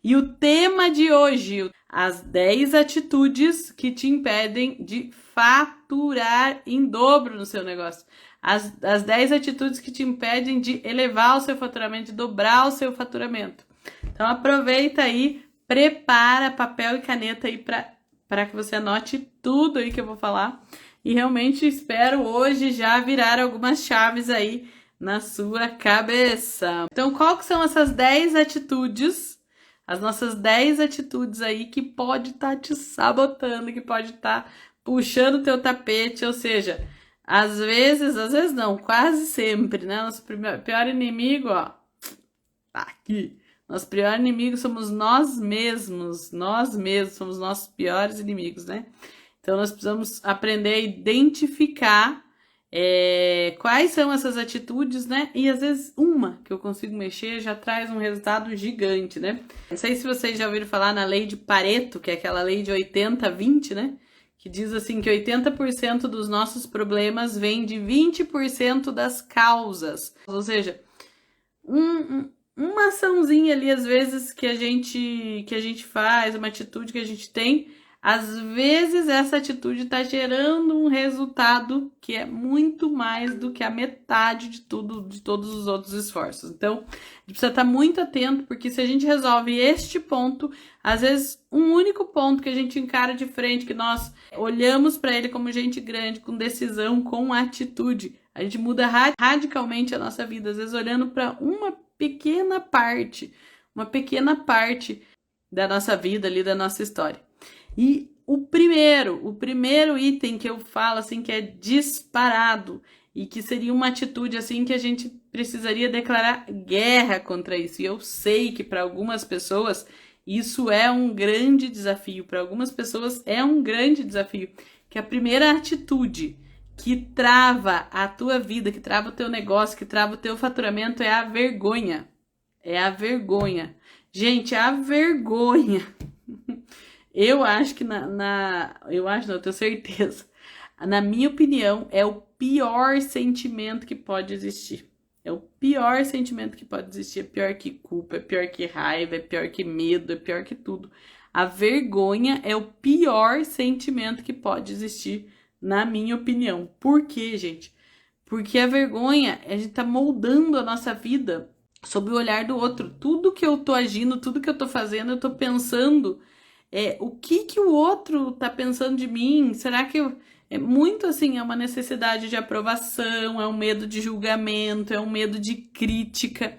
E o tema de hoje, as 10 atitudes que te impedem de faturar em dobro no seu negócio. As 10 atitudes que te impedem de elevar o seu faturamento, de dobrar o seu faturamento. Então aproveita aí, prepara papel e caneta aí para que você anote tudo aí que eu vou falar. E realmente espero hoje já virar algumas chaves aí na sua cabeça. Então, qual que são essas 10 atitudes? As nossas 10 atitudes aí que pode estar te sabotando, que pode estar puxando o teu tapete, ou seja, às vezes não, quase sempre, né? Nosso pior inimigo, ó, tá aqui. Nosso pior inimigo somos nós mesmos somos nossos piores inimigos, né? Então, nós precisamos aprender a identificar quais são essas atitudes, né? E às vezes uma que eu consigo mexer já traz um resultado gigante, né? Não sei se vocês já ouviram falar na lei de Pareto, que é aquela lei de 80-20, né? Que diz assim que 80% dos nossos problemas vem de 20% das causas. Ou seja, uma açãozinha ali, às vezes, que a gente faz, uma atitude que a gente tem, às vezes essa atitude está gerando um resultado que é muito mais do que a metade de todos os outros esforços. Então, a gente precisa estar muito atento, porque se a gente resolve este ponto, às vezes um único ponto que a gente encara de frente, que nós olhamos para ele como gente grande, com decisão, com atitude, a gente muda radicalmente a nossa vida, às vezes olhando para uma pequena parte da nossa vida ali, da nossa história. E o primeiro item que eu falo assim que é disparado e que seria uma atitude assim que a gente precisaria declarar guerra contra isso. E eu sei que para algumas pessoas isso é um grande desafio, que a primeira atitude que trava a tua vida, que trava o teu negócio, que trava o teu faturamento é a vergonha. É a vergonha. Gente, a vergonha. Eu acho que eu tenho certeza. Na minha opinião, é o pior sentimento que pode existir. É o pior sentimento que pode existir. É pior que culpa, é pior que raiva, é pior que medo, é pior que tudo. A vergonha é o pior sentimento que pode existir, na minha opinião. Por quê, gente? Porque a vergonha, a gente tá moldando a nossa vida sob o olhar do outro. Tudo que eu tô agindo, tudo que eu tô fazendo, eu tô pensando o que o outro tá pensando de mim? Será que é muito assim, é uma necessidade de aprovação, é um medo de julgamento, é um medo de crítica.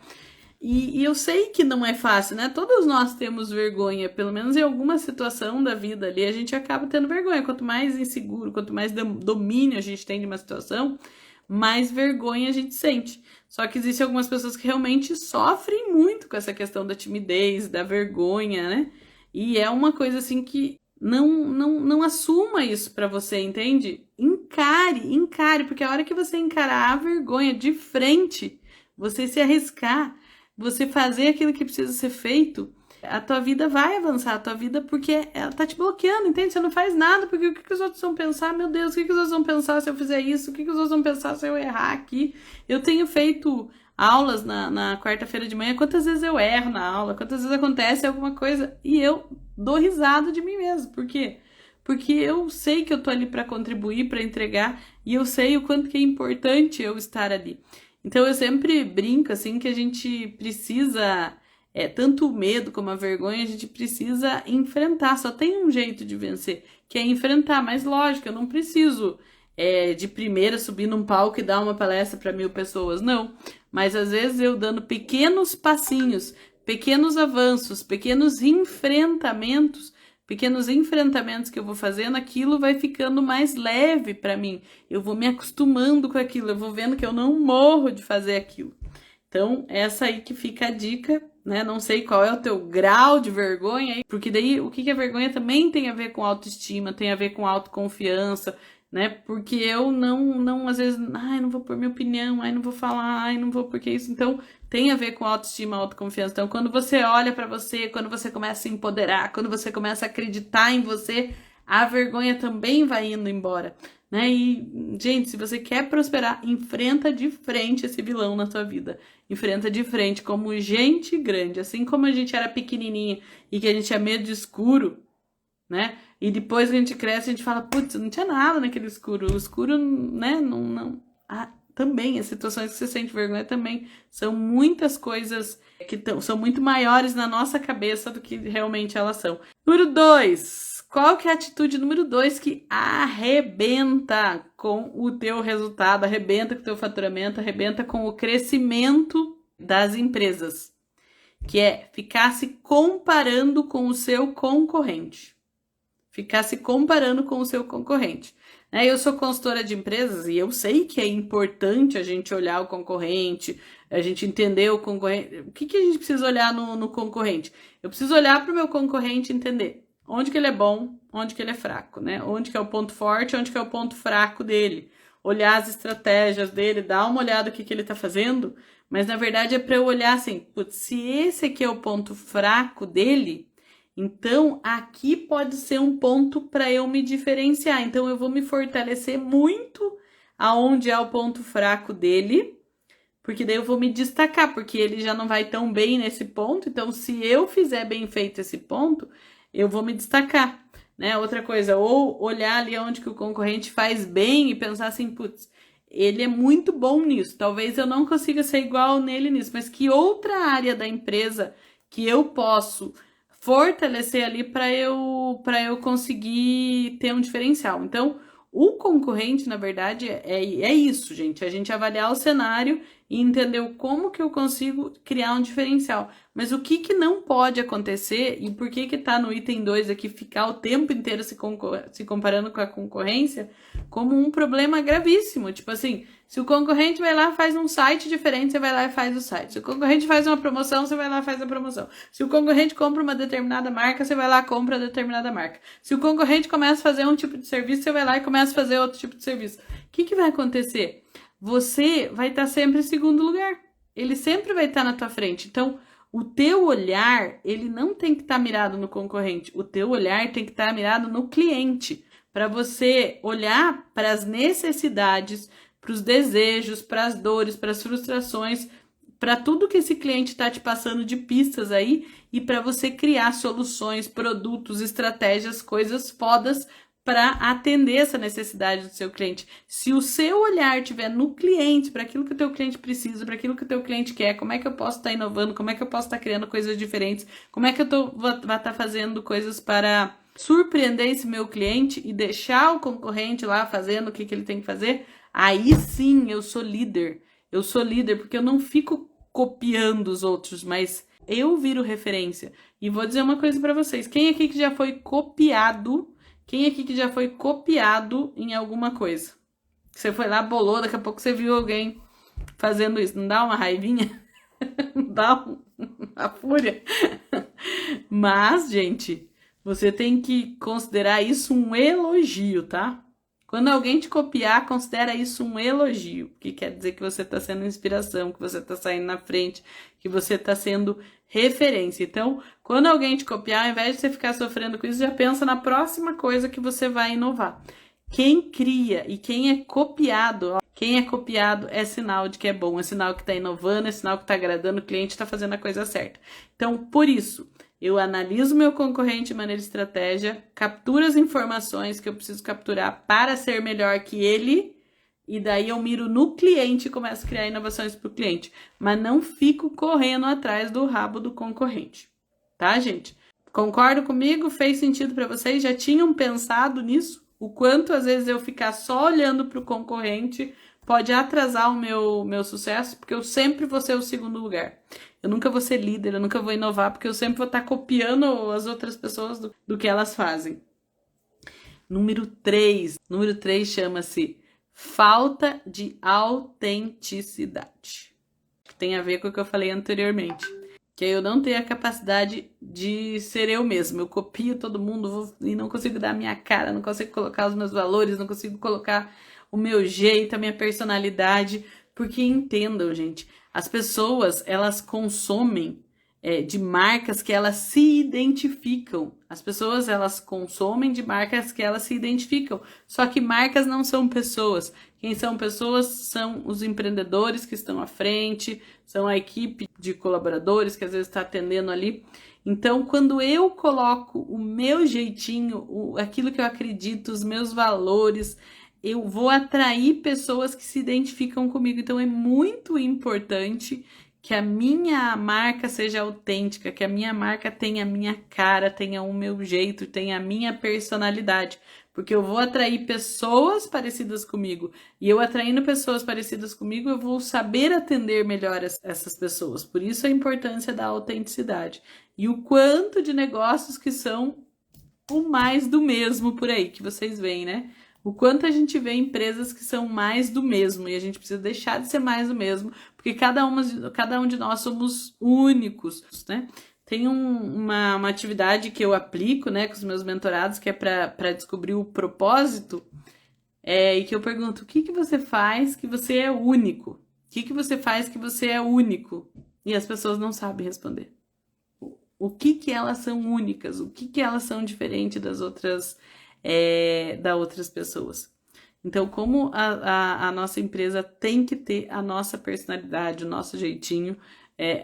E eu sei que não é fácil, né? Todos nós temos vergonha, pelo menos em alguma situação da vida ali, a gente acaba tendo vergonha. Quanto mais inseguro, quanto mais domínio a gente tem de uma situação, mais vergonha a gente sente. Só que existem algumas pessoas que realmente sofrem muito com essa questão da timidez, da vergonha, né? E é uma coisa assim que não assuma isso pra você, entende? Encare, porque a hora que você encarar a vergonha de frente, você se arriscar, você fazer aquilo que precisa ser feito, a tua vida vai avançar, a tua vida, porque ela tá te bloqueando, entende? Você não faz nada, porque o que os outros vão pensar? Meu Deus, o que os outros vão pensar se eu fizer isso? O que os outros vão pensar se eu errar aqui? Eu tenho feito aulas na quarta-feira de manhã, quantas vezes eu erro na aula, quantas vezes acontece alguma coisa e eu dou risada de mim mesmo. Por quê? Porque eu sei que eu tô ali para contribuir, para entregar, e eu sei o quanto que é importante eu estar ali. Então eu sempre brinco assim que a gente precisa, tanto o medo como a vergonha, a gente precisa enfrentar. Só tem um jeito de vencer, que é enfrentar. Mas lógico, eu não preciso de primeira subir num palco e dar uma palestra para 1000 pessoas, não. Mas às vezes eu dando pequenos passinhos, pequenos avanços, pequenos enfrentamentos que eu vou fazendo, aquilo vai ficando mais leve para mim. Eu vou me acostumando com aquilo, eu vou vendo que eu não morro de fazer aquilo. Então, essa aí que fica a dica, né? Não sei qual é o teu grau de vergonha, porque daí o que é vergonha também tem a ver com autoestima, tem a ver com autoconfiança, né? Porque eu não às vezes, não vou pôr minha opinião, não vou falar, não vou porque isso. Então, tem a ver com autoestima, autoconfiança. Então, quando você olha pra você, quando você começa a se empoderar, quando você começa a acreditar em você, a vergonha também vai indo embora. né? E, gente, se você quer prosperar, enfrenta de frente esse vilão na sua vida. Enfrenta de frente como gente grande. Assim como a gente era pequenininha e que a gente tinha medo de escuro, né? E depois que a gente cresce, a gente fala, putz, não tinha nada naquele escuro. O escuro, né? Não. Ah, também, as situações que você sente vergonha também são muitas coisas que são muito maiores na nossa cabeça do que realmente elas são. Número 2. Qual que é a atitude número 2 que arrebenta com o teu resultado, arrebenta com o teu faturamento, arrebenta com o crescimento das empresas? Que é ficar se comparando com o seu concorrente. Ficar se comparando com o seu concorrente. Eu sou consultora de empresas e eu sei que é importante a gente olhar o concorrente, a gente entender o concorrente. O que a gente precisa olhar no concorrente? Eu preciso olhar para o meu concorrente e entender onde que ele é bom, onde que ele é fraco, né? Onde que é o ponto forte, onde que é o ponto fraco dele. Olhar as estratégias dele, dar uma olhada no que ele está fazendo, mas na verdade é para eu olhar assim, putz, se esse aqui é o ponto fraco dele, então aqui pode ser um ponto para eu me diferenciar. Então eu vou me fortalecer muito aonde é o ponto fraco dele, porque daí eu vou me destacar, porque ele já não vai tão bem nesse ponto. Então se eu fizer bem feito esse ponto, eu vou me destacar, né? Outra coisa, ou olhar ali onde que o concorrente faz bem e pensar assim, putz, ele é muito bom nisso. Talvez eu não consiga ser igual nele nisso, mas que outra área da empresa que eu posso fortalecer ali para eu conseguir ter um diferencial. Então, o concorrente, na verdade, é isso, gente. A gente avaliar o cenário e entender como que eu consigo criar um diferencial. Mas o que não pode acontecer e por que tá no item 2 aqui, ficar o tempo inteiro se comparando com a concorrência como um problema gravíssimo. Tipo assim, se o concorrente vai lá e faz um site diferente, você vai lá e faz o site. Se o concorrente faz uma promoção, você vai lá e faz a promoção. Se o concorrente compra uma determinada marca, você vai lá e compra determinada marca. Se o concorrente começa a fazer um tipo de serviço, você vai lá e começa a fazer outro tipo de serviço. O que vai acontecer? Você vai estar sempre em segundo lugar. Ele sempre vai estar na tua frente. Então, o teu olhar, ele não tem que estar mirado no concorrente. O teu olhar tem que estar mirado no cliente. Para você olhar para as necessidades, para os desejos, para as dores, para as frustrações, para tudo que esse cliente está te passando de pistas aí e para você criar soluções, produtos, estratégias, coisas fodas para atender essa necessidade do seu cliente. Se o seu olhar estiver no cliente, para aquilo que o teu cliente precisa, para aquilo que o teu cliente quer, como é que eu posso estar inovando, como é que eu posso estar criando coisas diferentes, como é que eu vou estar fazendo coisas para surpreender esse meu cliente e deixar o concorrente lá fazendo o que ele tem que fazer, aí sim eu sou líder. Eu sou líder porque eu não fico copiando os outros, mas eu viro referência. E vou dizer uma coisa para vocês. Quem aqui que já foi copiado? Quem aqui que já foi copiado em alguma coisa? Você foi lá, bolou, daqui a pouco você viu alguém fazendo isso. Não dá uma raivinha? Não dá uma fúria? Mas, gente, você tem que considerar isso um elogio, tá? Quando alguém te copiar, considera isso um elogio, que quer dizer que você está sendo inspiração, que você está saindo na frente, que você está sendo referência. Então, quando alguém te copiar, ao invés de você ficar sofrendo com isso, já pensa na próxima coisa que você vai inovar. Quem cria e quem é copiado é sinal de que é bom, é sinal que está inovando, é sinal que está agradando o cliente, está fazendo a coisa certa. Então, por isso, eu analiso meu concorrente de maneira de estratégia, capturo as informações que eu preciso capturar para ser melhor que ele, e daí eu miro no cliente e começo a criar inovações para o cliente. Mas não fico correndo atrás do rabo do concorrente. Tá, gente? Concordo comigo? Fez sentido para vocês? Já tinham pensado nisso? O quanto às vezes eu ficar só olhando para o concorrente pode atrasar o meu sucesso, porque eu sempre vou ser o segundo lugar. Eu nunca vou ser líder, eu nunca vou inovar, porque eu sempre vou estar copiando as outras pessoas do que elas fazem. Número 3. Número 3 chama-se falta de autenticidade. Tem a ver com o que eu falei anteriormente. Que eu não tenho a capacidade de ser eu mesmo. Eu copio todo mundo e não consigo dar a minha cara, não consigo colocar os meus valores, não consigo colocar o meu jeito, a minha personalidade. Porque entendam, gente, as pessoas, elas consomem de marcas que elas se identificam. As pessoas, elas consomem de marcas que elas se identificam. Só que marcas não são pessoas. Quem são pessoas são os empreendedores que estão à frente, são a equipe de colaboradores que às vezes está atendendo ali. Então, quando eu coloco o meu jeitinho, aquilo que eu acredito, os meus valores, eu vou atrair pessoas que se identificam comigo. Então, é muito importante que a minha marca seja autêntica, que a minha marca tenha a minha cara, tenha o meu jeito, tenha a minha personalidade, porque eu vou atrair pessoas parecidas comigo, e eu atraindo pessoas parecidas comigo, eu vou saber atender melhor essas pessoas. Por isso a importância da autenticidade. E o quanto de negócios que são o mais do mesmo por aí, que vocês veem, né? O quanto a gente vê empresas que são mais do mesmo, e a gente precisa deixar de ser mais do mesmo, porque cada um de nós somos únicos, né? Tem uma atividade que eu aplico, né, com os meus mentorados, que é para descobrir o propósito, e que eu pergunto: o que você faz que você é único? O que você faz que você é único? E as pessoas não sabem responder. O que elas são únicas? O que elas são diferentes das outras pessoas? Então, como a nossa empresa tem que ter a nossa personalidade, o nosso jeitinho,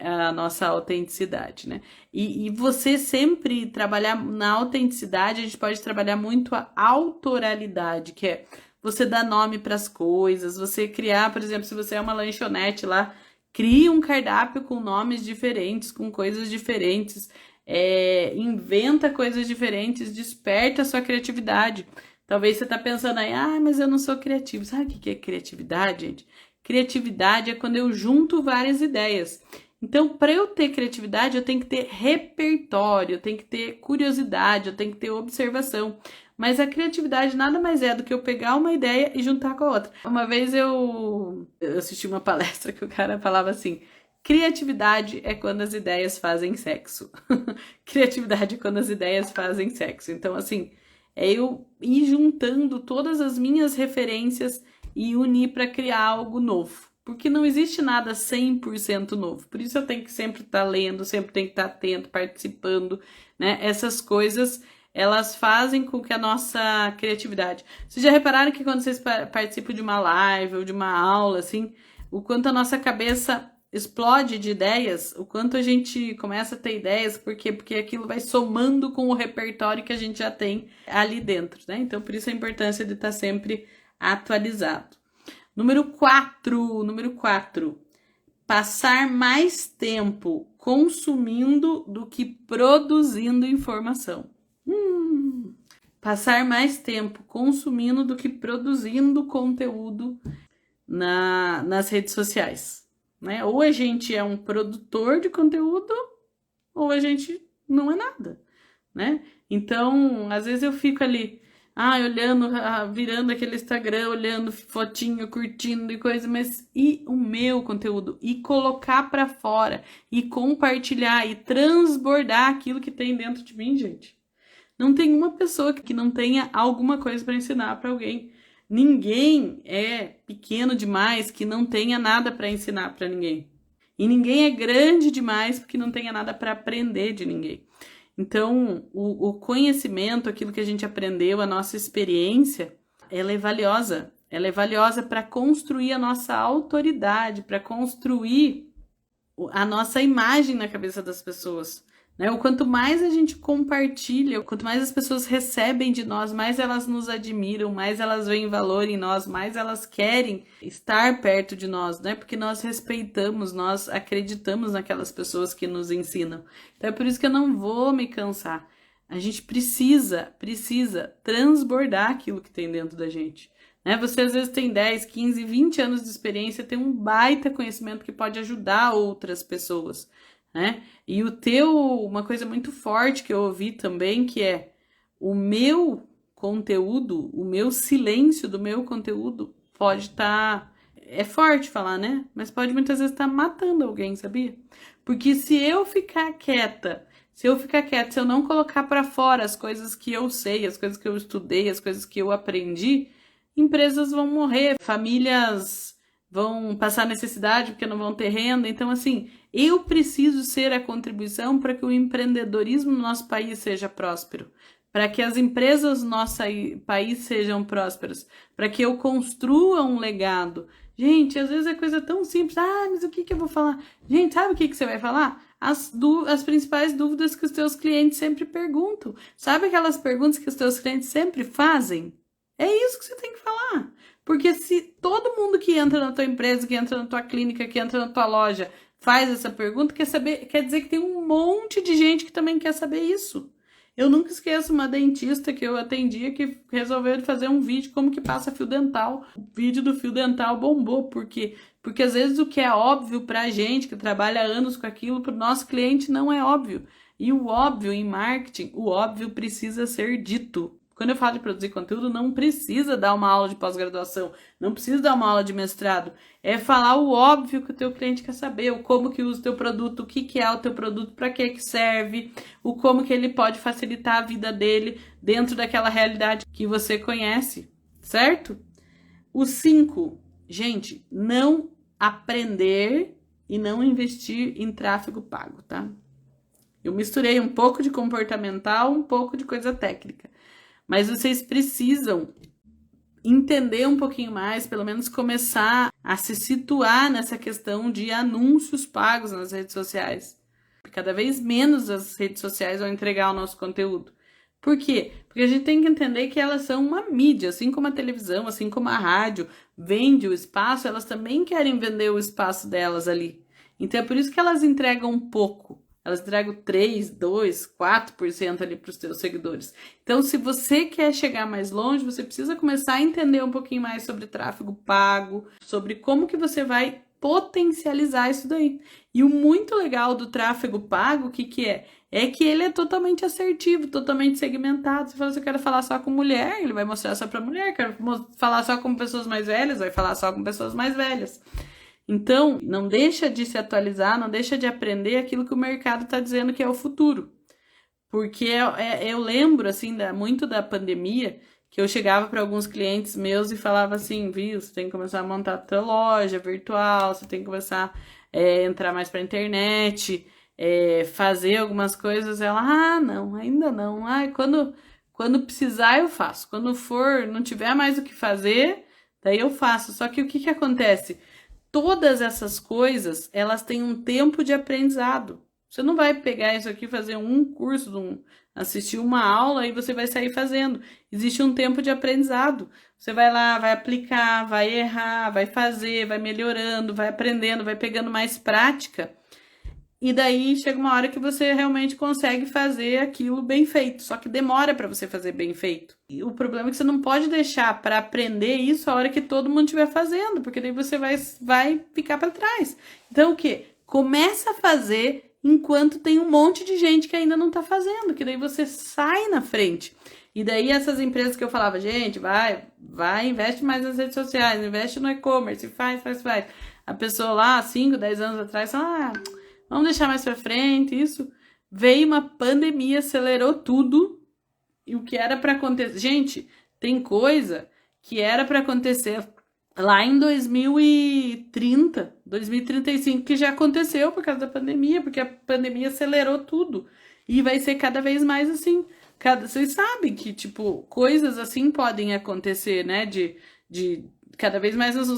a nossa autenticidade, né? E você sempre trabalhar na autenticidade, a gente pode trabalhar muito a autoralidade, que é você dar nome para as coisas, você criar, por exemplo, se você é uma lanchonete lá, crie um cardápio com nomes diferentes, com coisas diferentes, inventa coisas diferentes, desperta a sua criatividade. Talvez você tá pensando aí, mas eu não sou criativo. Sabe o que é criatividade, gente? Criatividade é quando eu junto várias ideias. Então, para eu ter criatividade, eu tenho que ter repertório, eu tenho que ter curiosidade, eu tenho que ter observação. Mas a criatividade nada mais é do que eu pegar uma ideia e juntar com a outra. Uma vez eu assisti uma palestra que o cara falava assim: criatividade é quando as ideias fazem sexo. Criatividade é quando as ideias fazem sexo. Então, assim, é eu ir juntando todas as minhas referências e unir para criar algo novo. Porque não existe nada 100% novo. Por isso eu tenho que sempre estar lendo, sempre tenho que estar atento, participando, né? Essas coisas, elas fazem com que a nossa criatividade... Vocês já repararam que quando vocês participam de uma live ou de uma aula, assim, o quanto a nossa cabeça explode de ideias, o quanto a gente começa a ter ideias, porque aquilo vai somando com o repertório que a gente já tem ali dentro, né? Então, por isso a importância de estar sempre atualizado. Número 4. Passar mais tempo consumindo do que produzindo informação. Passar mais tempo consumindo do que produzindo conteúdo nas redes sociais, né? Ou a gente é um produtor de conteúdo, ou a gente não é nada, né? Então, às vezes eu fico ali, olhando, virando aquele Instagram, olhando fotinho, curtindo e coisa, mas e o meu conteúdo? E colocar pra fora, e compartilhar, e transbordar aquilo que tem dentro de mim, gente. Não tem uma pessoa que não tenha alguma coisa para ensinar para alguém. Ninguém é pequeno demais que não tenha nada para ensinar para ninguém. E ninguém é grande demais porque não tenha nada para aprender de ninguém. Então, o conhecimento, aquilo que a gente aprendeu, a nossa experiência, ela é valiosa. Ela é valiosa para construir a nossa autoridade, para construir a nossa imagem na cabeça das pessoas, né? O quanto mais a gente compartilha, o quanto mais as pessoas recebem de nós, mais elas nos admiram, mais elas veem valor em nós, mais elas querem estar perto de nós, né? Porque nós respeitamos, nós acreditamos naquelas pessoas que nos ensinam. Então é por isso que eu não vou me cansar. A gente precisa transbordar aquilo que tem dentro da gente, né? Você às vezes tem 10, 15, 20 anos de experiência, tem um baita conhecimento que pode ajudar outras pessoas, né? E uma coisa muito forte que eu ouvi também, que é o meu conteúdo, o meu silêncio do meu conteúdo pode estar, é forte falar, né? Mas pode muitas vezes estar matando alguém, sabia? Porque se eu ficar quieta, se eu não colocar para fora as coisas que eu sei, as coisas que eu estudei, as coisas que eu aprendi, empresas vão morrer, famílias vão passar necessidade porque não vão ter renda. Então, assim, eu preciso ser a contribuição para que o empreendedorismo no nosso país seja próspero, para que as empresas do nosso país sejam prósperas, para que eu construa um legado. Gente, às vezes é coisa tão simples. Ah, mas o que eu vou falar? Gente, sabe o que você vai falar? As principais dúvidas que os teus clientes sempre perguntam. Sabe aquelas perguntas que os teus clientes sempre fazem? É isso que você tem que falar. Porque se todo mundo que entra na tua empresa, que entra na tua clínica, que entra na tua loja, faz essa pergunta, quer dizer que tem um monte de gente que também quer saber isso. Eu nunca esqueço uma dentista que eu atendia que resolveu fazer um vídeo como que passa fio dental. O vídeo do fio dental bombou, porque às vezes o que é óbvio pra gente que trabalha anos com aquilo, pro nosso cliente não é óbvio. E o óbvio em marketing, o óbvio precisa ser dito. Quando eu falo de produzir conteúdo, não precisa dar uma aula de pós-graduação, não precisa dar uma aula de mestrado. É falar o óbvio que o teu cliente quer saber, o como que usa o teu produto, o que é o teu produto, para que serve, o como que ele pode facilitar a vida dele dentro daquela realidade que você conhece, certo? O 5, gente, não aprender e não investir em tráfego pago, tá? Eu misturei um pouco de comportamental, um pouco de coisa técnica. Mas vocês precisam entender um pouquinho mais, pelo menos começar a se situar nessa questão de anúncios pagos nas redes sociais. Cada vez menos as redes sociais vão entregar o nosso conteúdo. Por quê? Porque a gente tem que entender que elas são uma mídia, assim como a televisão, assim como a rádio vende o espaço, elas também querem vender o espaço delas ali. Então é por isso que elas entregam um pouco. Elas entregam 3, 2, 4% ali para os teus seguidores. Então, se você quer chegar mais longe, você precisa começar a entender um pouquinho mais sobre tráfego pago, sobre como que você vai potencializar isso daí. E o muito legal do tráfego pago, o que é? É que ele é totalmente assertivo, totalmente segmentado. Você fala, se eu quero falar só com mulher, ele vai mostrar só para mulher. Quero falar só com pessoas mais velhas, vai falar só com pessoas mais velhas. Então, não deixa de se atualizar, não deixa de aprender aquilo que o mercado está dizendo que é o futuro. Porque eu lembro, assim, muito da pandemia, que eu chegava para alguns clientes meus e falava assim, viu, você tem que começar a montar a tua loja virtual, você tem que começar a entrar mais para a internet, fazer algumas coisas. Ela, não, ainda não. Quando precisar eu faço. Quando for, não tiver mais o que fazer, daí eu faço. Só que o que acontece? Todas essas coisas, elas têm um tempo de aprendizado. Você não vai pegar isso aqui, fazer um curso, assistir uma aula e você vai sair fazendo. Existe um tempo de aprendizado. Você vai lá, vai aplicar, vai errar, vai fazer, vai melhorando, vai aprendendo, vai pegando mais prática. E daí chega uma hora que você realmente consegue fazer aquilo bem feito. Só que demora para você fazer bem feito. E o problema é que você não pode deixar para aprender isso a hora que todo mundo estiver fazendo, porque daí você vai ficar para trás. Então o quê? Começa a fazer enquanto tem um monte de gente que ainda não está fazendo, que daí você sai na frente. E daí essas empresas que eu falava, gente, vai, investe mais nas redes sociais, investe no e-commerce, faz. A pessoa lá, 5, 10 anos atrás, fala, vamos deixar mais pra frente, isso. Veio uma pandemia, acelerou tudo. E o que era para acontecer... Gente, tem coisa que era para acontecer lá em 2030, 2035, que já aconteceu por causa da pandemia, porque a pandemia acelerou tudo. E vai ser cada vez mais assim. Vocês sabem que, tipo, coisas assim podem acontecer, né? De cada vez mais nós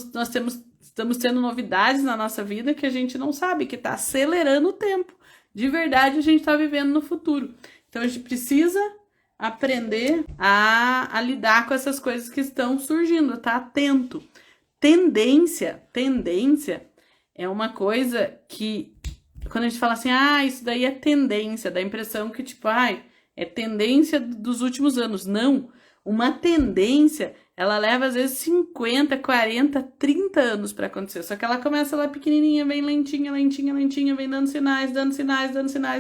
estamos tendo novidades na nossa vida que a gente não sabe, que está acelerando o tempo. De verdade, a gente está vivendo no futuro. Então, a gente precisa aprender a lidar com essas coisas que estão surgindo, tá atento. Tendência é uma coisa que, quando a gente fala assim, isso daí é tendência, dá a impressão que, tipo, é tendência dos últimos anos. Não, uma tendência... Ela leva, às vezes, 50, 40, 30 anos para acontecer. Só que ela começa lá pequenininha, vem lentinha, vem dando sinais,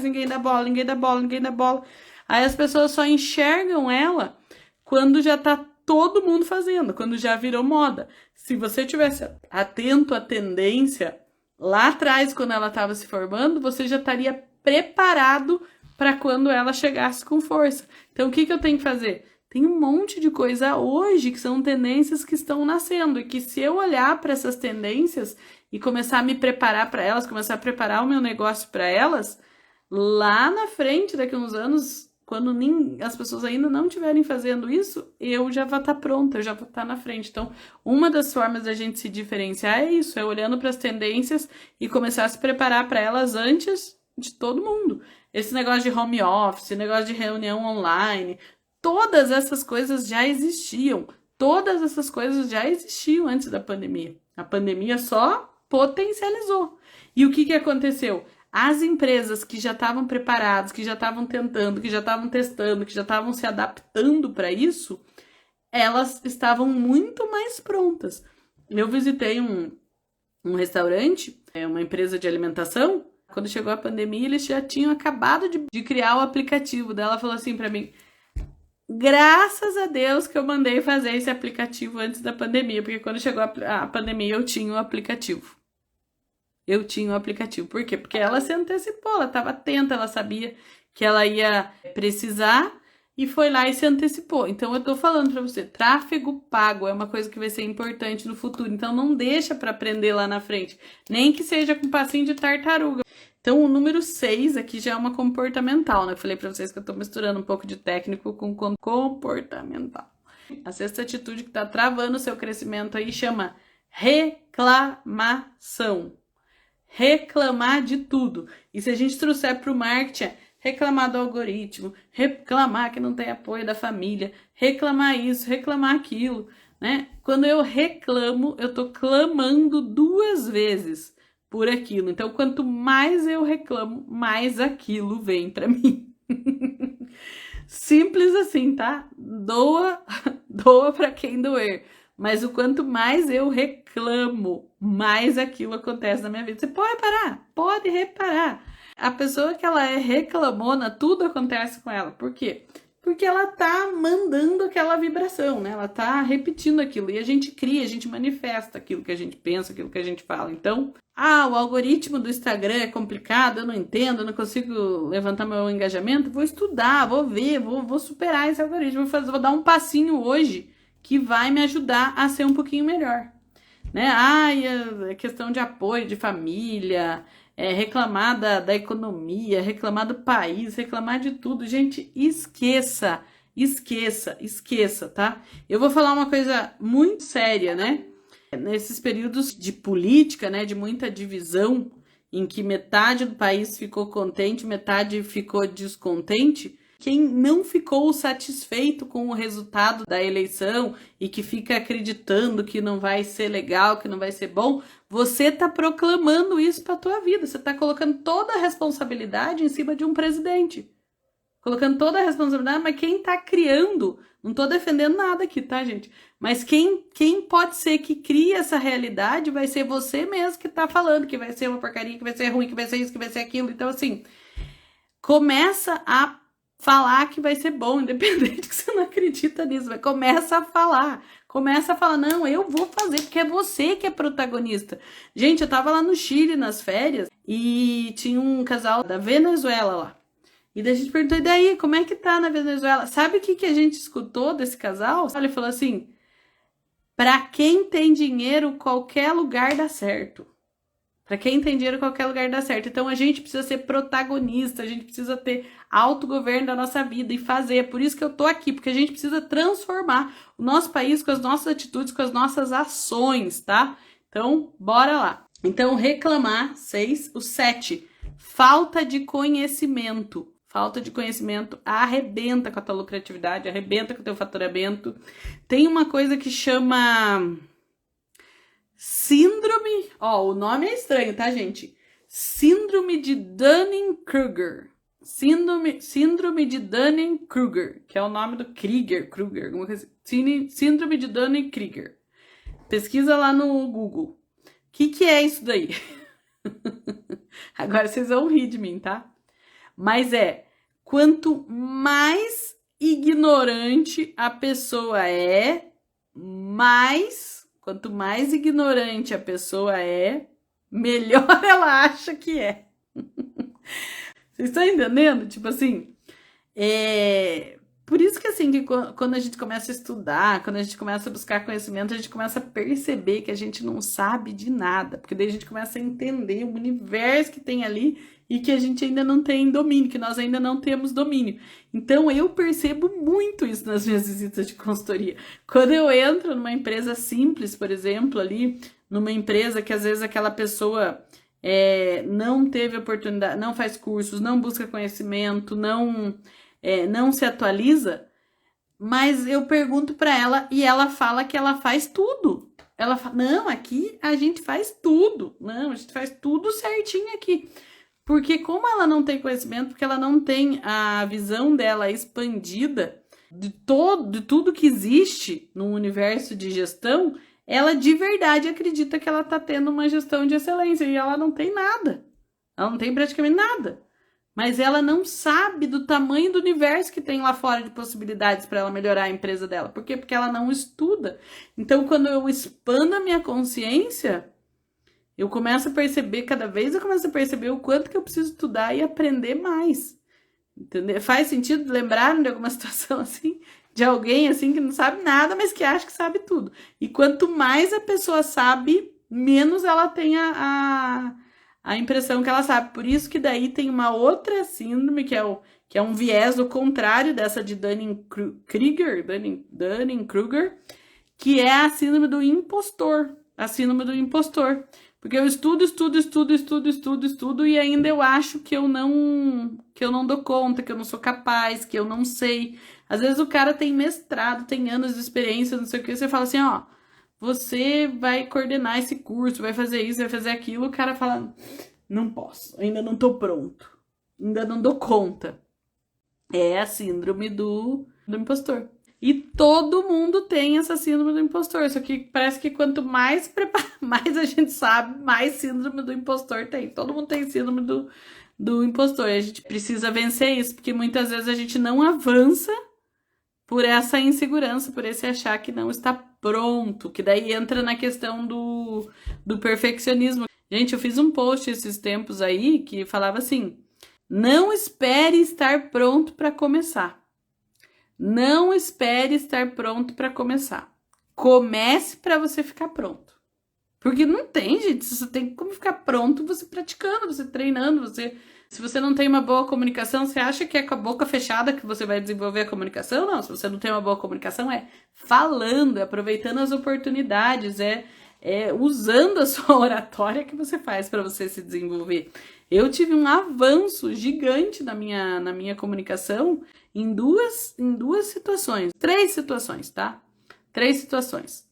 ninguém dá bola. Aí as pessoas só enxergam ela quando já tá todo mundo fazendo, quando já virou moda. Se você tivesse atento à tendência lá atrás, quando ela estava se formando, você já estaria preparado para quando ela chegasse com força. Então, o que eu tenho que fazer? Tem um monte de coisa hoje que são tendências que estão nascendo e que se eu olhar para essas tendências e começar a me preparar para elas, começar a preparar o meu negócio para elas, lá na frente, daqui a uns anos, quando as pessoas ainda não estiverem fazendo isso, eu já vou estar pronta, eu já vou estar na frente. Então, uma das formas da gente se diferenciar é isso, é olhando para as tendências e começar a se preparar para elas antes de todo mundo. Esse negócio de home office, negócio de reunião online, todas essas coisas já existiam. Todas essas coisas já existiam antes da pandemia. A pandemia só potencializou. E o que aconteceu? As empresas que já estavam preparadas, que já estavam tentando, que já estavam testando, que já estavam se adaptando para isso, elas estavam muito mais prontas. Eu visitei um restaurante, uma empresa de alimentação. Quando chegou a pandemia, eles já tinham acabado de criar o aplicativo. Daí ela falou assim para mim: graças a Deus que eu mandei fazer esse aplicativo antes da pandemia, porque quando chegou a pandemia eu tinha o aplicativo. Por quê? Porque ela se antecipou, ela estava atenta, ela sabia que ela ia precisar e foi lá e se antecipou. Então eu tô falando para você, tráfego pago é uma coisa que vai ser importante no futuro. Então não deixa para aprender lá na frente, nem que seja com passinho de tartaruga. Então o número 6 aqui já é uma comportamental, né? Eu falei para vocês que eu tô misturando um pouco de técnico com comportamental. A sexta atitude que tá travando o seu crescimento aí chama reclamação. Reclamar de tudo. E se a gente trouxer para o marketing, é reclamar do algoritmo, reclamar que não tem apoio da família, reclamar isso, reclamar aquilo, né? Quando eu reclamo, eu tô clamando 2 vezes por aquilo. Então, quanto mais eu reclamo, mais aquilo vem para mim. Simples assim, tá? Doa para quem doer. Mas o quanto mais eu reclamo, mais aquilo acontece na minha vida. Você pode reparar? Pode reparar. A pessoa que ela é reclamona, tudo acontece com ela. Por quê? Porque ela tá mandando aquela vibração, né? Ela tá repetindo aquilo. E a gente cria, a gente manifesta aquilo que a gente pensa, aquilo que a gente fala. Então, o algoritmo do Instagram é complicado, eu não entendo, eu não consigo levantar meu engajamento. Vou estudar, vou ver, vou superar esse algoritmo. Vou dar um passinho hoje que vai me ajudar a ser um pouquinho melhor, né? A questão de apoio de família, reclamar da economia, reclamar do país, reclamar de tudo. Gente, esqueça, tá? Eu vou falar uma coisa muito séria, né? Nesses períodos de política, né, de muita divisão, em que metade do país ficou contente, metade ficou descontente, quem não ficou satisfeito com o resultado da eleição e que fica acreditando que não vai ser legal, que não vai ser bom, você tá proclamando isso para tua vida. Você tá colocando toda a responsabilidade em cima de um presidente. Colocando toda a responsabilidade, mas quem tá criando, não tô defendendo nada aqui, tá, gente? Mas quem pode ser que crie essa realidade vai ser você mesmo que tá falando que vai ser uma porcaria, que vai ser ruim, que vai ser isso, que vai ser aquilo. Então, assim, começa a falar que vai ser bom, independente que você não acredita nisso, mas começa a falar, não, eu vou fazer, porque é você que é protagonista. Gente, eu tava lá no Chile nas férias e tinha um casal da Venezuela lá, e daí a gente perguntou, e daí, como é que tá na Venezuela? Sabe o que a gente escutou desse casal? Ele falou assim: pra quem tem dinheiro, qualquer lugar dá certo. Para quem tem dinheiro, qualquer lugar dá certo. Então, a gente precisa ser protagonista, a gente precisa ter autogoverno da nossa vida e fazer. É por isso que eu tô aqui, porque a gente precisa transformar o nosso país com as nossas atitudes, com as nossas ações, tá? Então, bora lá. Então, reclamar, 6. O 7, falta de conhecimento. Falta de conhecimento arrebenta com a tua lucratividade, arrebenta com o teu faturamento. Tem uma coisa que chama síndrome, o nome é estranho, tá, gente? Síndrome de Dunning-Kruger. Síndrome de Dunning-Kruger, que é o nome do Kruger, alguma coisa assim. Síndrome de Dunning-Kruger. Pesquisa lá no Google. O que é isso daí? Agora vocês vão rir de mim, tá? Mas quanto mais ignorante a pessoa é, quanto mais ignorante a pessoa é, melhor ela acha que é. Vocês estão entendendo? Tipo assim, por isso que assim, que quando a gente começa a estudar, quando a gente começa a buscar conhecimento, a gente começa a perceber que a gente não sabe de nada, porque daí a gente começa a entender o universo que tem ali e que a gente ainda não tem domínio, que nós ainda não temos domínio. Então eu percebo muito isso nas minhas visitas de consultoria. Quando eu entro numa empresa simples, por exemplo, ali, numa empresa que às vezes aquela pessoa não teve oportunidade, não faz cursos, não busca conhecimento, não se atualiza, mas eu pergunto para ela e ela fala que ela faz tudo. Ela fala, não, aqui a gente faz tudo. Não, a gente faz tudo certinho aqui. Porque como ela não tem conhecimento, porque ela não tem a visão dela expandida de tudo que existe no universo de gestão, ela de verdade acredita que ela está tendo uma gestão de excelência e ela não tem nada. Ela não tem praticamente nada. Mas ela não sabe do tamanho do universo que tem lá fora de possibilidades para ela melhorar a empresa dela. Por quê? Porque ela não estuda. Então, quando eu expando a minha consciência, eu começo a perceber, cada vez eu começo a perceber o quanto que eu preciso estudar e aprender mais. Entendeu? Faz sentido lembrar de alguma situação assim, de alguém assim que não sabe nada, mas que acha que sabe tudo. E quanto mais a pessoa sabe, menos ela tem a impressão que ela sabe. Por isso que daí tem uma outra síndrome, que é um viés do contrário dessa de Dunning-Kruger, que é a síndrome do impostor. A síndrome do impostor. Porque eu estudo e ainda eu acho que eu não dou conta, que eu não sou capaz, que eu não sei. Às vezes o cara tem mestrado, tem anos de experiência, não sei o que, você fala assim, ó, você vai coordenar esse curso, vai fazer isso, vai fazer aquilo, o cara fala, não posso, ainda não tô pronto, ainda não dou conta. É a síndrome do impostor. E todo mundo tem essa síndrome do impostor, só que parece que quanto mais mais a gente sabe, mais síndrome do impostor tem. Todo mundo tem síndrome do impostor. A gente precisa vencer isso, porque muitas vezes a gente não avança por essa insegurança, por esse achar que não está pronto, que daí entra na questão do perfeccionismo. Gente, eu fiz um post esses tempos aí que falava assim, não espere estar pronto para começar. Não espere estar pronto para começar. Comece para você ficar pronto. Porque não tem, gente. Você tem como ficar pronto você praticando, você treinando. Se você não tem uma boa comunicação, você acha que é com a boca fechada que você vai desenvolver a comunicação? Não, se você não tem uma boa comunicação, é falando, é aproveitando as oportunidades, é usando a sua oratória que você faz para você se desenvolver. Eu tive um avanço gigante na minha comunicação em duas situações. 3 situações, tá? 3 situações.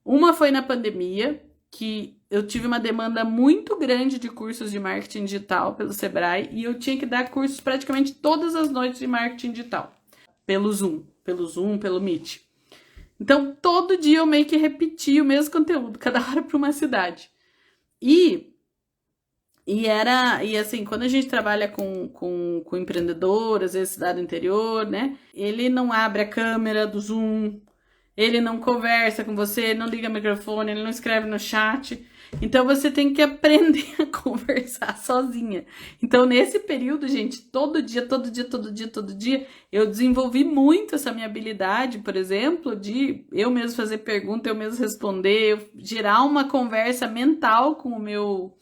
Uma foi na pandemia, que eu tive uma demanda muito grande de cursos de marketing digital pelo Sebrae e eu tinha que dar cursos praticamente todas as noites de marketing digital. Pelo Zoom, pelo Meet. Então, todo dia eu meio que repetia o mesmo conteúdo, cada hora para uma cidade. E assim, quando a gente trabalha com empreendedor, às vezes cidade do interior, né? Ele não abre a câmera do Zoom, ele não conversa com você, ele não liga o microfone, ele não escreve no chat. Então, você tem que aprender a conversar sozinha. Então, nesse período, gente, todo dia, eu desenvolvi muito essa minha habilidade, por exemplo, de eu mesmo fazer pergunta, eu mesmo responder, gerar uma conversa mental com o meu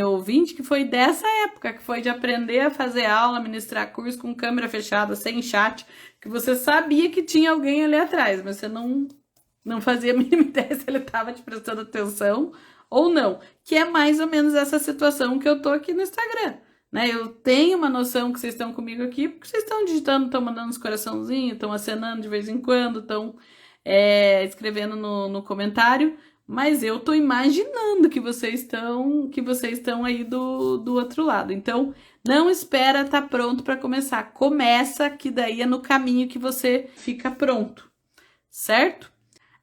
ouvinte, que foi dessa época, que foi de aprender a fazer aula, ministrar curso com câmera fechada, sem chat, que você sabia que tinha alguém ali atrás, mas você não fazia a mínima ideia se ele estava te prestando atenção ou não. Que é mais ou menos essa situação que eu tô aqui no Instagram, né? Eu tenho uma noção que vocês estão comigo aqui, porque vocês estão digitando, estão mandando uns coraçãozinhos, estão acenando de vez em quando, estão escrevendo no comentário, mas eu tô imaginando que vocês estão aí do outro lado. Então, não espera estar pronto para começar. Começa, que daí é no caminho que você fica pronto, certo?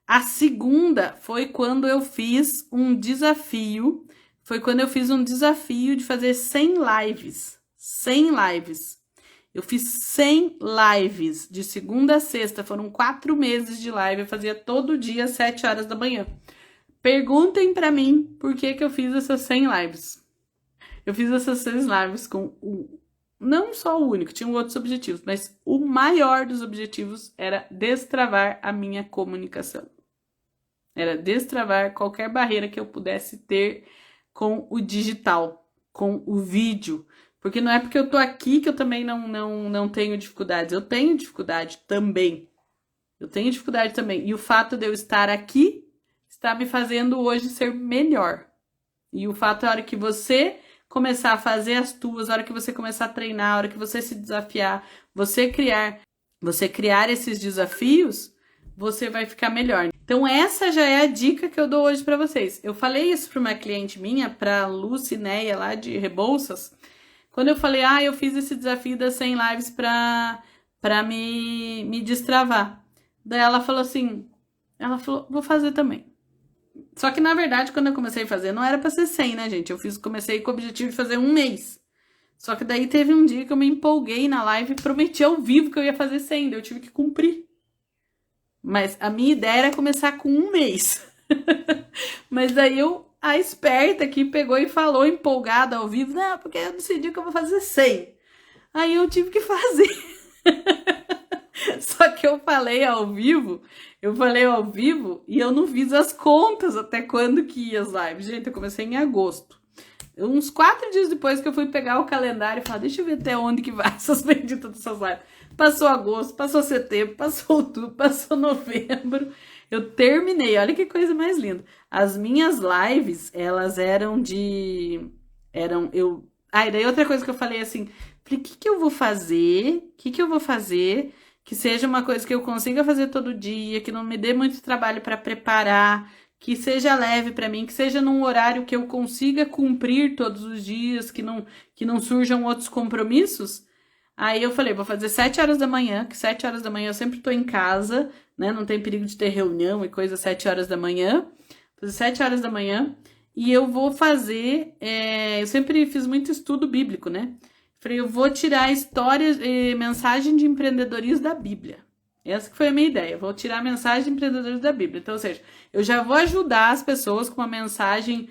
A segunda foi quando eu fiz um desafio. Foi quando eu fiz um desafio de fazer 100 lives. 100 lives. Eu fiz 100 lives de segunda a sexta. Foram 4 meses de live. Eu fazia todo dia às 7 horas da manhã. Perguntem pra mim por que eu fiz essas 100 lives. Eu fiz essas 100 lives com não só o único, tinham outros objetivos, mas o maior dos objetivos era destravar a minha comunicação. Era destravar qualquer barreira que eu pudesse ter com o digital, com o vídeo. Porque não é porque eu tô aqui que eu também não tenho dificuldades. Eu tenho dificuldade também. Eu tenho dificuldade também. E o fato de eu estar aqui está me fazendo hoje ser melhor. E o fato é a hora que você começar a fazer as tuas, a hora que você começar a treinar, a hora que você se desafiar, você criar esses desafios, você vai ficar melhor. Então essa já é a dica que eu dou hoje para vocês. Eu falei isso para uma cliente minha, para Lucinéia lá de Rebouças, quando eu falei, eu fiz esse desafio das 100 lives para me destravar. Daí ela falou assim, vou fazer também. Só que, na verdade, quando eu comecei a fazer, não era pra ser 100, né, gente? Comecei com o objetivo de fazer um mês. Só que daí teve um dia que eu me empolguei na live e prometi ao vivo que eu ia fazer 100, daí eu tive que cumprir. Mas a minha ideia era começar com um mês. Mas daí a esperta aqui pegou e falou empolgada ao vivo, não, porque eu decidi que eu vou fazer 100. Aí eu tive que fazer. Só que eu falei ao vivo e eu não fiz as contas até quando que ia as lives. Gente, eu comecei em agosto. Uns 4 dias depois que eu fui pegar o calendário e falar, deixa eu ver até onde que vai essas benditas dessas lives. Passou agosto, passou setembro, passou outubro, passou novembro. Eu terminei, olha que coisa mais linda. As minhas lives, elas eram de... e daí outra coisa que eu falei assim, falei, o que eu vou fazer? O que eu vou fazer que seja uma coisa que eu consiga fazer todo dia, que não me dê muito trabalho para preparar, que seja leve para mim, que seja num horário que eu consiga cumprir todos os dias, que não surjam outros compromissos. Aí eu falei, vou fazer 7 horas da manhã, que 7 horas da manhã eu sempre tô em casa, né? Não tem perigo de ter reunião e coisa 7 horas da manhã. Vou fazer 7 horas da manhã e eu vou fazer... eu sempre fiz muito estudo bíblico, né? Falei, eu vou tirar histórias, mensagem de empreendedorismo da Bíblia. Essa que foi a minha ideia. Eu vou tirar a mensagem de empreendedorismo da Bíblia. Então, ou seja, eu já vou ajudar as pessoas com uma mensagem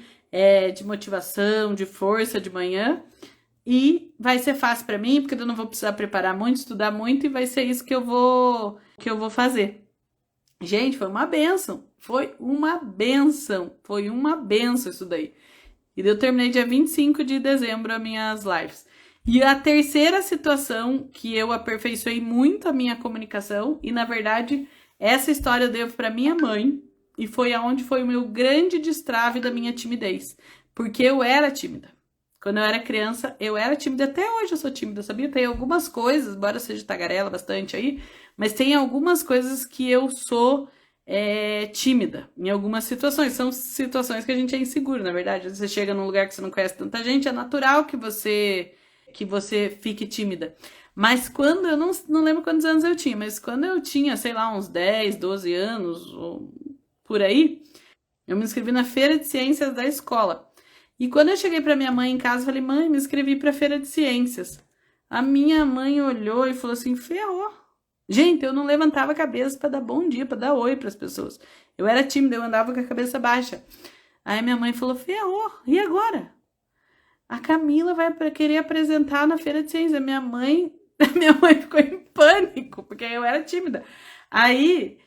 de motivação, de força de manhã. E vai ser fácil para mim, porque eu não vou precisar preparar muito, estudar muito. E vai ser isso que eu vou fazer. Gente, foi uma bênção. Foi uma bênção. Foi uma bênção isso daí. E eu terminei dia 25 de dezembro as minhas lives. E a terceira situação que eu aperfeiçoei muito a minha comunicação, e na verdade essa história eu devo para minha mãe, e foi aonde foi o meu grande destrave da minha timidez, porque eu era tímida. Quando eu era criança, eu era tímida, até hoje eu sou tímida, sabia? Tem algumas coisas, embora eu seja tagarela bastante aí, mas tem algumas coisas que eu sou tímida em algumas situações. São situações que a gente é inseguro, na verdade. Você chega num lugar que você não conhece tanta gente, é natural que você fique tímida. Mas quando, eu não lembro quantos anos eu tinha, mas quando eu tinha, sei lá, uns 10, 12 anos, ou por aí, eu me inscrevi na Feira de Ciências da escola. E quando eu cheguei para minha mãe em casa, falei, mãe, me inscrevi para a Feira de Ciências. A minha mãe olhou e falou assim, ferrou. Gente, eu não levantava a cabeça para dar bom dia, para dar oi para as pessoas. Eu era tímida, eu andava com a cabeça baixa. Aí minha mãe falou, ferrou, e agora? A Camila vai querer apresentar na Feira de Ciências. Minha mãe ficou em pânico, porque eu era tímida. Aí,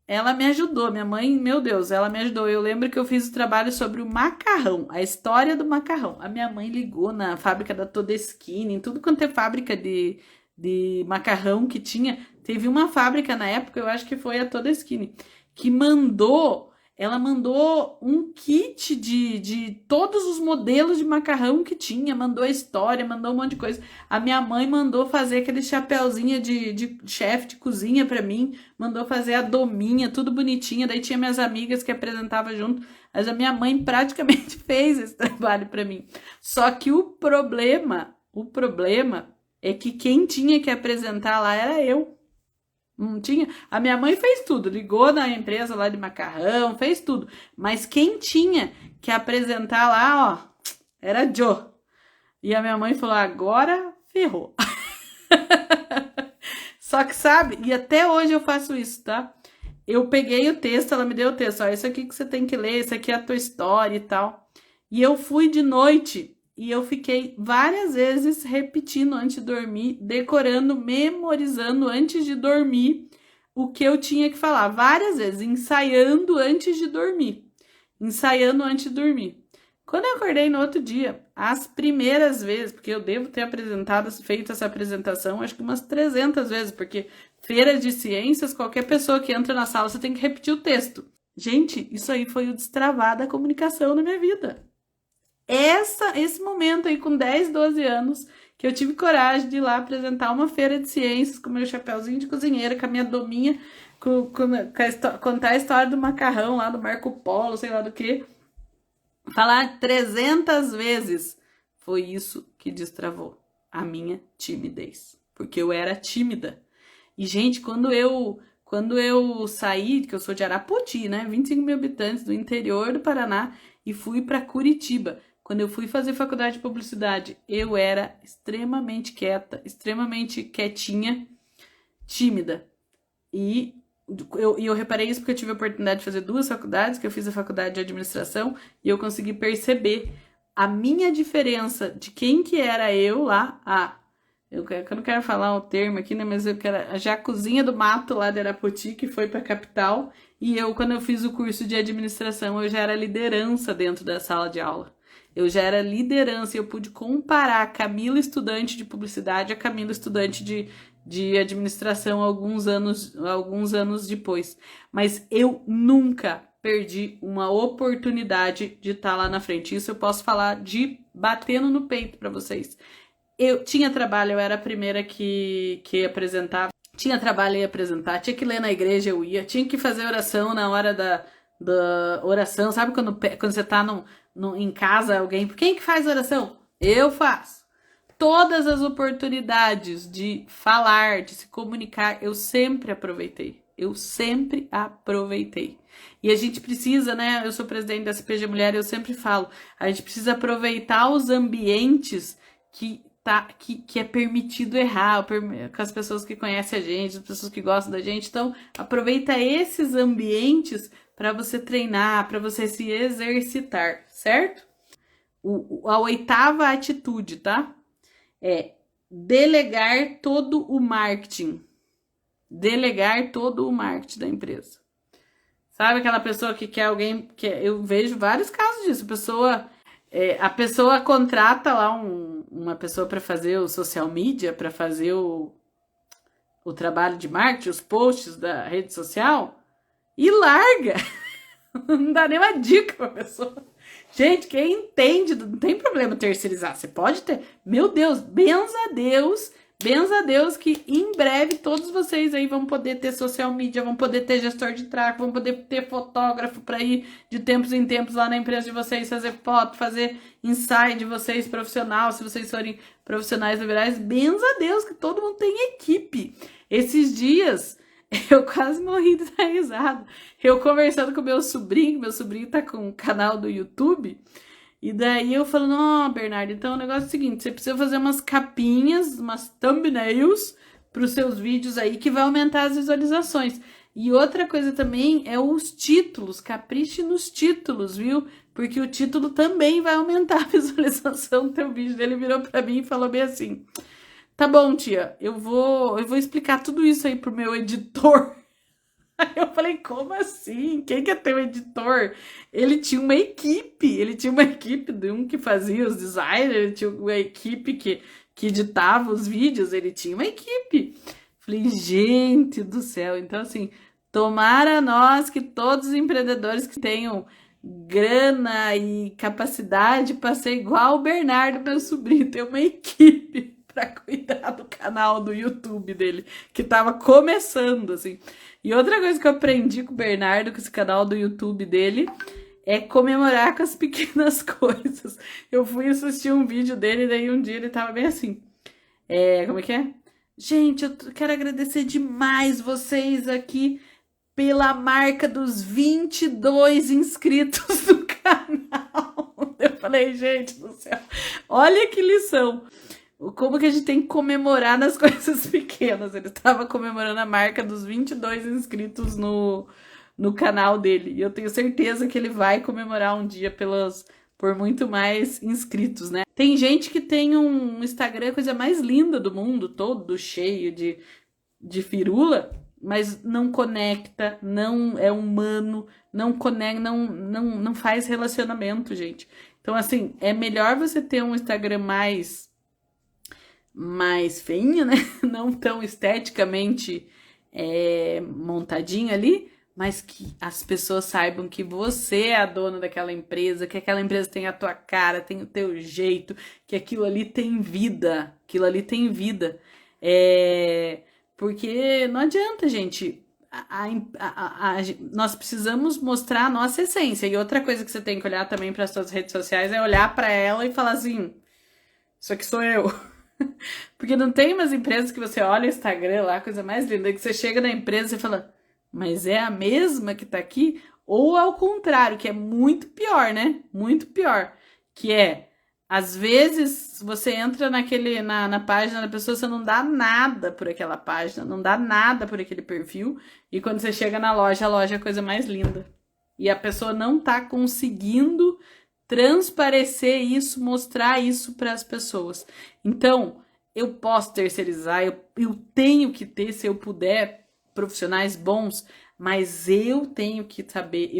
ela me ajudou. Minha mãe, meu Deus, ela me ajudou. Eu lembro que eu fiz o trabalho sobre o macarrão, a história do macarrão. A minha mãe ligou na fábrica da Todeskine, em tudo quanto é fábrica de macarrão que tinha. Teve uma fábrica na época, eu acho que foi a Todeskine, que ela mandou um kit de todos os modelos de macarrão que tinha, mandou a história, mandou um monte de coisa. A minha mãe mandou fazer aquele chapéuzinho de chefe de cozinha pra mim, mandou fazer a dominha, tudo bonitinha. Daí tinha minhas amigas que apresentavam junto, mas a minha mãe praticamente fez esse trabalho pra mim. Só que o problema é que quem tinha que apresentar lá era eu. Não tinha. A minha mãe fez tudo, ligou na empresa lá de macarrão, fez tudo. Mas quem tinha que apresentar lá, ó, era a Jo. E a minha mãe falou, agora ferrou. Só que sabe, e até hoje eu faço isso, tá? Eu peguei o texto, ela me deu o texto, ó, isso aqui que você tem que ler, isso aqui é a tua história e tal. E eu fui de noite e eu fiquei várias vezes repetindo antes de dormir, decorando, memorizando antes de dormir o que eu tinha que falar. Várias vezes, ensaiando antes de dormir. Ensaiando antes de dormir. Quando eu acordei no outro dia, as primeiras vezes, porque eu devo ter feito essa apresentação acho que umas 300 vezes, porque feira de ciências, qualquer pessoa que entra na sala, você tem que repetir o texto. Gente, isso aí foi o destravar da comunicação na minha vida. Esse momento aí, com 10, 12 anos, que eu tive coragem de ir lá apresentar uma feira de ciências com meu chapéuzinho de cozinheira, com a minha dominha, contar a história do macarrão lá, do Marco Polo, sei lá do que. Falar 300 vezes. Foi isso que destravou a minha timidez. Porque eu era tímida. E, gente, quando eu saí, que eu sou de Arapoti, né? 25 mil habitantes do interior do Paraná, e fui para Curitiba. Quando eu fui fazer faculdade de publicidade, eu era extremamente quieta, extremamente quietinha, tímida. E eu reparei isso porque eu tive a oportunidade de fazer 2 faculdades, que eu fiz a faculdade de administração, e eu consegui perceber a minha diferença de quem que era eu lá. Eu não quero falar o termo aqui, né? Mas eu quero já a cozinha do mato lá de Arapoti, que foi para a capital. E quando eu fiz o curso de administração, eu já era liderança dentro da sala de aula. Eu já era liderança e eu pude comparar a Camila estudante de publicidade a Camila estudante de administração alguns anos depois. Mas eu nunca perdi uma oportunidade de estar lá na frente. Isso eu posso falar de batendo no peito para vocês. Eu tinha trabalho, eu era a primeira que apresentava. Tinha trabalho, eu ia apresentar. Tinha que ler na igreja, eu ia. Tinha que fazer oração na hora da oração. Sabe quando você tá em casa, alguém... Quem que faz oração? Eu faço. Todas as oportunidades de falar, de se comunicar, eu sempre aproveitei. E a gente precisa, né? Eu sou presidente da CPG Mulher, eu sempre falo, a gente precisa aproveitar os ambientes que é permitido errar, com as pessoas que conhecem a gente, as pessoas que gostam da gente. Então, aproveita esses ambientes para você treinar, para você se exercitar, certo? A 8ª atitude, tá? É delegar todo o marketing. Delegar todo o marketing da empresa. Sabe aquela pessoa que quer alguém... eu vejo vários casos disso. A pessoa contrata lá uma pessoa para fazer o social media, para fazer o trabalho de marketing, os posts da rede social, e larga. Não dá nem uma dica pra pessoa. Gente, quem entende, não tem problema terceirizar. Você pode ter. Meu Deus, benza a Deus que em breve todos vocês aí vão poder ter social media, vão poder ter gestor de tráfego, vão poder ter fotógrafo para ir de tempos em tempos lá na empresa de vocês, fazer foto, fazer ensaio de vocês profissional, se vocês forem profissionais liberais. Benza a Deus que todo mundo tem equipe. Esses dias eu quase morri de dar risada. Eu conversando com meu sobrinho tá com um canal do YouTube, e daí eu falo, não, Bernardo, então o negócio é o seguinte, você precisa fazer umas capinhas, umas thumbnails para os seus vídeos aí, que vai aumentar as visualizações. E outra coisa também é os títulos, capriche nos títulos, viu? Porque o título também vai aumentar a visualização do teu vídeo. Ele virou para mim e falou bem assim, tá bom, tia, eu vou explicar tudo isso aí pro meu editor. Aí eu falei, como assim? Quem quer ter um editor? Ele tinha uma equipe de um que fazia os designers, ele tinha uma equipe que editava os vídeos, ele tinha uma equipe. Falei, gente do céu, então assim, tomara nós que todos os empreendedores que tenham grana e capacidade para ser igual o Bernardo, meu sobrinho, ter uma equipe para cuidar do canal do YouTube dele, que tava começando, assim. E outra coisa que eu aprendi com o Bernardo, com esse canal do YouTube dele, é comemorar com as pequenas coisas. Eu fui assistir um vídeo dele, daí um dia ele tava bem assim, como é que é? Gente, eu quero agradecer demais vocês aqui pela marca dos 22 inscritos no canal. Eu falei, gente do céu, olha que lição. Como que a gente tem que comemorar nas coisas pequenas. Ele estava comemorando a marca dos 22 inscritos no canal dele. E eu tenho certeza que ele vai comemorar um dia por muito mais inscritos, né? Tem gente que tem um Instagram, a coisa mais linda do mundo, todo cheio de firula, mas não conecta, não é humano, não conecta, não faz relacionamento, gente. Então, assim, é melhor você ter um Instagram mais feinho, né? Não tão esteticamente montadinho ali, mas que as pessoas saibam que você é a dona daquela empresa, que aquela empresa tem a tua cara, tem o teu jeito, que aquilo ali tem vida, aquilo ali tem vida. Porque não adianta, gente. Nós precisamos mostrar a nossa essência. E outra coisa que você tem que olhar também para as suas redes sociais é olhar para ela e falar assim: isso aqui sou eu. Porque não tem umas empresas que você olha o Instagram lá, coisa mais linda, que você chega na empresa e fala, mas é a mesma que tá aqui? Ou ao contrário, que é muito pior, né? Muito pior. Que é, às vezes, você entra na página da pessoa, você não dá nada por aquela página, não dá nada por aquele perfil, e quando você chega na loja, a loja é a coisa mais linda. E a pessoa não tá conseguindo transparecer isso, mostrar isso para as pessoas. Então, eu posso terceirizar, eu tenho que ter, se eu puder, profissionais bons, mas eu tenho que saber,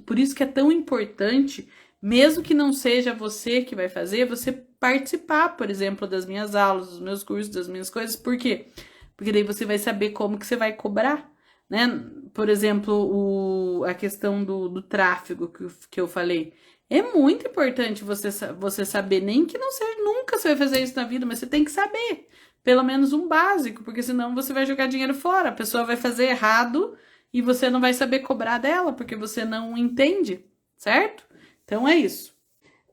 por isso que é tão importante, mesmo que não seja você que vai fazer, você participar, por exemplo, das minhas aulas, dos meus cursos, das minhas coisas. Por quê? Porque daí você vai saber como que você vai cobrar, né? Por exemplo, a questão do tráfego que eu falei. É muito importante você saber, nem que não seja, nunca você vai fazer isso na vida, mas você tem que saber, pelo menos um básico, porque senão você vai jogar dinheiro fora, a pessoa vai fazer errado e você não vai saber cobrar dela, porque você não entende, certo? Então é isso.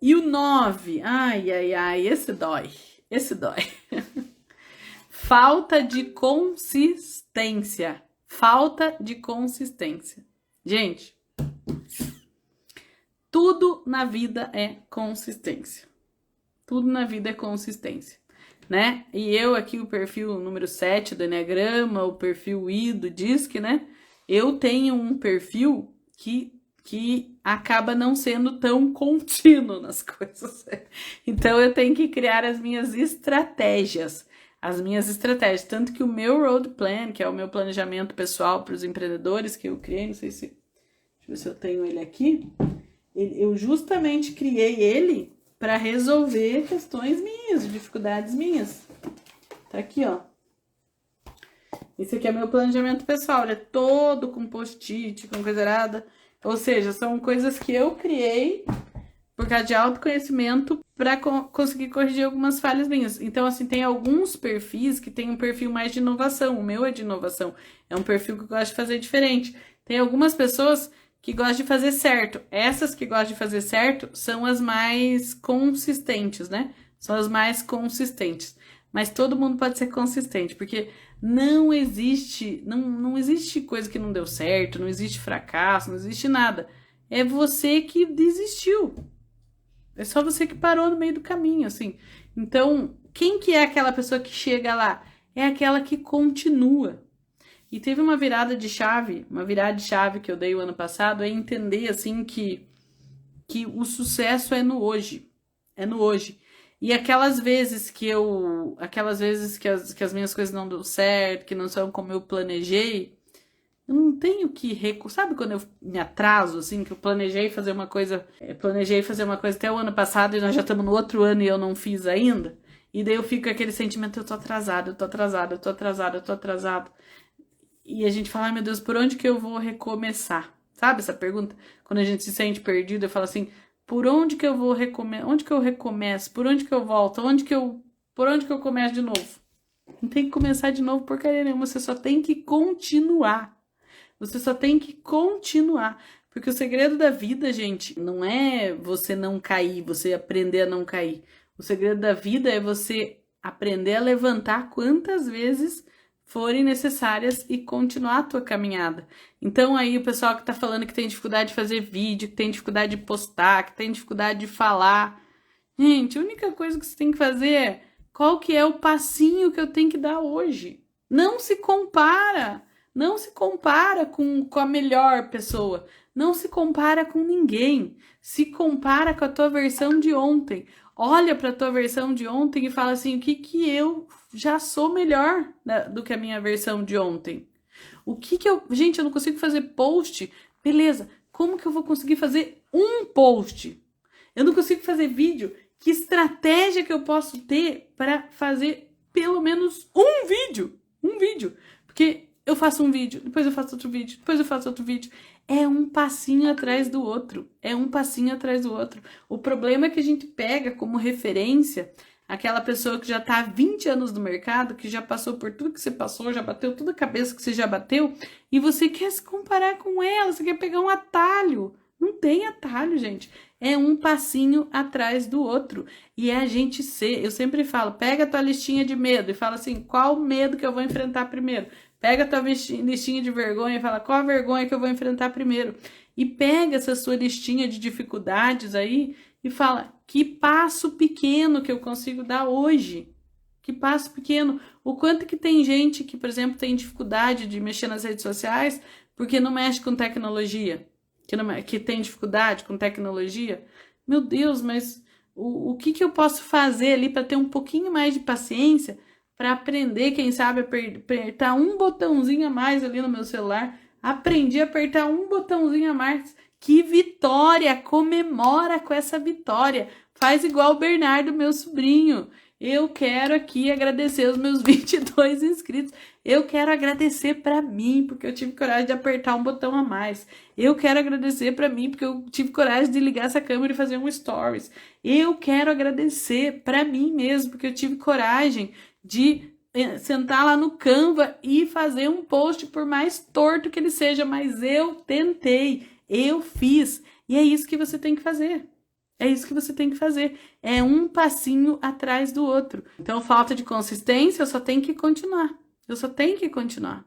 E o 9, ai, esse dói, falta de consistência, gente. Tudo na vida é consistência. Tudo na vida é consistência, né? E eu aqui, o perfil número 7 do Enneagrama, o perfil I do DISC, né? Eu tenho um perfil que acaba não sendo tão contínuo nas coisas. Então, eu tenho que criar as minhas estratégias. Tanto que o meu road plan, que é o meu planejamento pessoal para os empreendedores que eu criei, não sei se... Deixa eu ver se eu tenho ele aqui. Eu justamente criei ele para resolver questões minhas, dificuldades minhas. Tá aqui, ó. Esse aqui é meu planejamento pessoal. Ele é todo com post-it, com coisa errada. Ou seja, são coisas que eu criei por causa de autoconhecimento para conseguir corrigir algumas falhas minhas. Então, assim, tem alguns perfis que tem um perfil mais de inovação. O meu é de inovação. É um perfil que eu gosto de fazer diferente. Tem algumas pessoas que gostam de fazer certo. Essas que gostam de fazer certo são as mais consistentes, né? São as mais consistentes. Mas todo mundo pode ser consistente, porque não existe coisa que não deu certo, não existe fracasso, não existe nada. É você que desistiu. É só você que parou no meio do caminho, assim. Então, quem que é aquela pessoa que chega lá? É aquela que continua. E teve uma virada de chave que eu dei o ano passado, é entender, assim, que o sucesso é no hoje. É no hoje. E aquelas vezes que as minhas coisas não deu certo, que não são como eu planejei, eu não tenho que... Sabe quando eu me atraso, assim, que eu planejei fazer uma coisa até o ano passado e nós já estamos no outro ano e eu não fiz ainda? E daí eu fico com aquele sentimento, eu tô atrasado. E a gente fala, ai meu Deus, por onde que eu vou recomeçar? Sabe essa pergunta? Quando a gente se sente perdido, eu falo assim, por onde que eu vou recomeçar? Onde que eu recomeço? Por onde que eu volto? Por onde que eu começo de novo? Não tem que começar de novo porcaria nenhuma, você só tem que continuar. Porque o segredo da vida, gente, não é você não cair, você aprender a não cair. O segredo da vida é você aprender a levantar quantas vezes forem necessárias e continuar a tua caminhada. Então aí o pessoal que tá falando que tem dificuldade de fazer vídeo, que tem dificuldade de postar, que tem dificuldade de falar. Gente, a única coisa que você tem que fazer é qual que é o passinho que eu tenho que dar hoje. Não se compara. Não se compara com a melhor pessoa. Não se compara com ninguém. Se compara com a tua versão de ontem. Olha para a tua versão de ontem e fala assim, o que eu já sou melhor do que a minha versão de ontem? O que eu... Gente, eu não consigo fazer post. Beleza, como que eu vou conseguir fazer um post? Eu não consigo fazer vídeo. Que estratégia que eu posso ter para fazer pelo menos um vídeo? Um vídeo. Porque eu faço um vídeo, depois eu faço outro vídeo, depois eu faço outro vídeo. É um passinho atrás do outro. É um passinho atrás do outro. O problema é que a gente pega como referência aquela pessoa que já está há 20 anos no mercado, que já passou por tudo que você passou, já bateu toda a cabeça que você já bateu, e você quer se comparar com ela, você quer pegar um atalho. Não tem atalho, gente. É um passinho atrás do outro. E é a gente ser. Eu sempre falo, pega a tua listinha de medo e fala assim, qual medo que eu vou enfrentar primeiro? Pega a tua listinha de vergonha e fala, qual a vergonha que eu vou enfrentar primeiro? E pega essa sua listinha de dificuldades aí e fala, que passo pequeno que eu consigo dar hoje? Que passo pequeno. O quanto que tem gente que, por exemplo, tem dificuldade de mexer nas redes sociais porque não mexe com tecnologia. Que tem dificuldade com tecnologia. Meu Deus, mas o que eu posso fazer ali para ter um pouquinho mais de paciência para aprender, quem sabe, apertar um botãozinho a mais ali no meu celular. Aprendi a apertar um botãozinho a mais. Que vitória! Comemora com essa vitória. Faz igual o Bernardo, meu sobrinho. Eu quero aqui agradecer os meus 22 inscritos. Eu quero agradecer para mim, porque eu tive coragem de apertar um botão a mais. Eu quero agradecer para mim, porque eu tive coragem de ligar essa câmera e fazer um stories. Eu quero agradecer para mim mesmo, porque eu tive coragem de sentar lá no Canva e fazer um post, por mais torto que ele seja, mas eu tentei, eu fiz. E é isso que você tem que fazer. É isso que você tem que fazer. É um passinho atrás do outro. Então, falta de consistência, eu só tenho que continuar. Eu só tenho que continuar.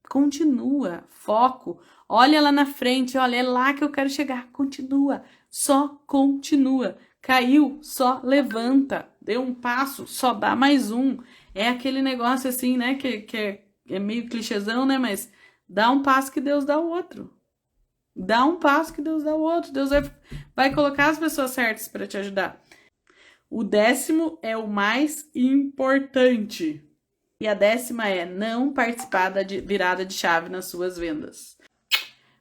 Continua, foco. Olha lá na frente, olha, é lá que eu quero chegar. Continua, só continua. Caiu, só levanta. Deu um passo, só dá mais um. É aquele negócio assim, né, que é meio clichêzão, né, mas dá um passo que Deus dá o outro. Dá um passo que Deus dá o outro. Deus vai colocar as pessoas certas para te ajudar. O 10º é o mais importante. E a 10ª é não participar da virada de chave nas suas vendas.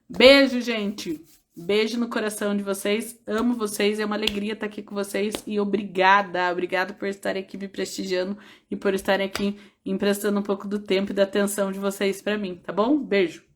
Beijo, gente. Beijo no coração de vocês. Amo vocês. É uma alegria estar aqui com vocês. E obrigada. Obrigada por estarem aqui me prestigiando e por estarem aqui emprestando um pouco do tempo e da atenção de vocês para mim, tá bom? Beijo.